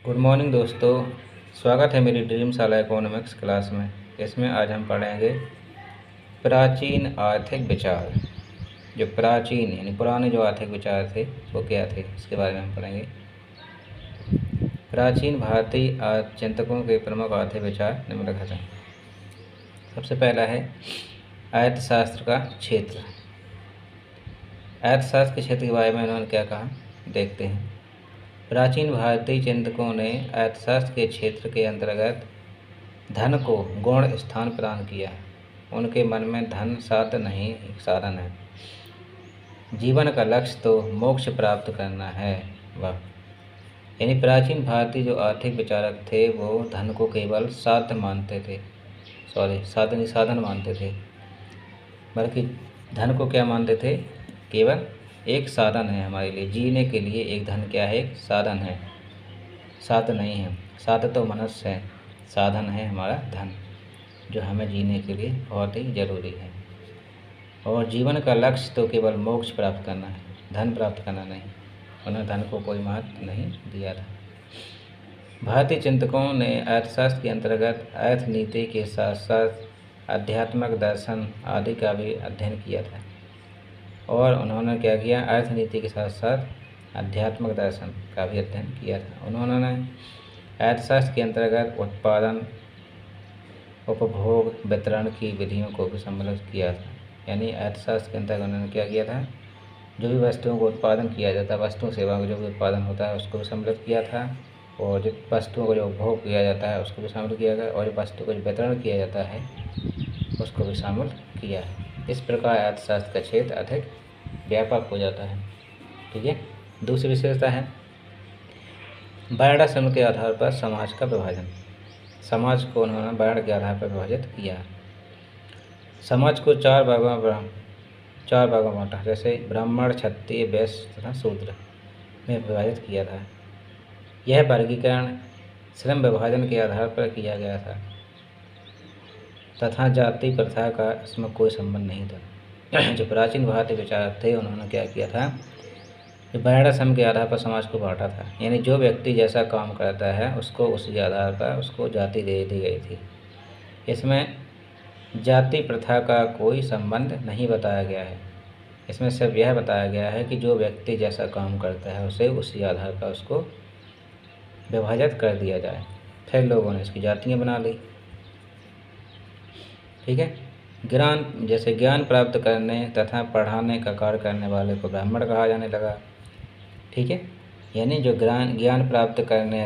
Good morning दोस्तों। स्वागत है मेरी ड्रीमशाला इकोनॉमिक्स क्लास में। इसमें आज हम पढ़ेंगे प्राचीन आर्थिक विचार। जो प्राचीन यानी पुराने जो आर्थिक विचार थे वो क्या थे, इसके बारे में हम पढ़ेंगे। प्राचीन भारतीय चिंतकों के प्रमुख आर्थिक विचार निम्नलिखित हैं। सबसे पहला है अर्थशास्त्र का क्षेत्र। अर्थशास्त्र के क्षेत्र के बारे में उन्होंने क्या कहा, देखते हैं। प्राचीन भारतीय चिंतकों ने अर्थशास्त्र के क्षेत्र के अंतर्गत धन को गौण स्थान प्रदान किया। उनके मन में धन साधन नहीं, एक साधन है। जीवन का लक्ष्य तो मोक्ष प्राप्त करना है। वह यानी प्राचीन भारतीय जो आर्थिक विचारक थे वो धन को केवल साधन मानते थे, साधन मानते थे, बल्कि धन को क्या मानते थे, केवल एक साधन है हमारे लिए जीने के लिए। एक धन क्या है, एक साधन है, साधन नहीं है। साधन तो मनुष्य है, साधन है हमारा धन, जो हमें जीने के लिए बहुत ही ज़रूरी है। और जीवन का लक्ष्य तो केवल मोक्ष प्राप्त करना है, धन प्राप्त करना नहीं। उन्होंने धन को कोई महत्व नहीं दिया था। भारतीय चिंतकों ने अर्थशास्त्र के अंतर्गत अर्थनीति के साथ साथ आध्यात्मिक दर्शन आदि का भी अध्ययन किया था। और उन्होंने क्या किया, अर्थनीति के साथ साथ आध्यात्मिक दर्शन का भी अध्ययन किया था। उन्होंने अर्थशास्त्र के अंतर्गत उत्पादन, उपभोग, वितरण की विधियों को भी सम्मिलित किया था। यानी अर्थशास्त्र के अंतर्गत उन्होंने क्या किया था, जो भी वस्तुओं को उत्पादन किया जाता है, वस्तु सेवा का जो भी उत्पादन होता है उसको भी सम्मिलित किया था। और जो वस्तुओं को जो उपभोग किया जाता है उसको भी शामिल किया गया, और जो वस्तु को जो वितरण किया जाता है उसको भी शामिल किया है। इस प्रकार अर्थशास्त्र का क्षेत्र अधिक व्यापक हो जाता है। ठीक है। दूसरी विशेषता है वर्ण के आधार पर समाज का विभाजन। समाज को उन्होंने वर्ण के आधार पर विभाजित किया। समाज को चार भागों में बांटा, जैसे ब्राह्मण, क्षत्रिय, वैश्य तथा शूद्र में विभाजित किया था। यह वर्गीकरण श्रम विभाजन के आधार पर किया गया था तथा जाति प्रथा का इसमें कोई संबंध नहीं था। जो प्राचीन भारतीय विचारक थे उन्होंने क्या किया था, वर्ण के आधार पर समाज को बांटा था। यानी जो व्यक्ति जैसा काम करता है उसको उसी आधार पर उसको जाति दे दी गई थी। इसमें जाति प्रथा का कोई संबंध नहीं बताया गया है। इसमें सिर्फ यह बताया गया है कि जो व्यक्ति जैसा काम करता है उसे उसी आधार पर उसको विभाजित कर दिया जाए। फिर लोगों ने इसकी जातियाँ बना ली। ठीक है। ज्ञान प्राप्त करने तथा पढ़ाने का कार्य करने वाले को ब्राह्मण कहा जाने लगा। ठीक है। यानी जो ज्ञान प्राप्त करने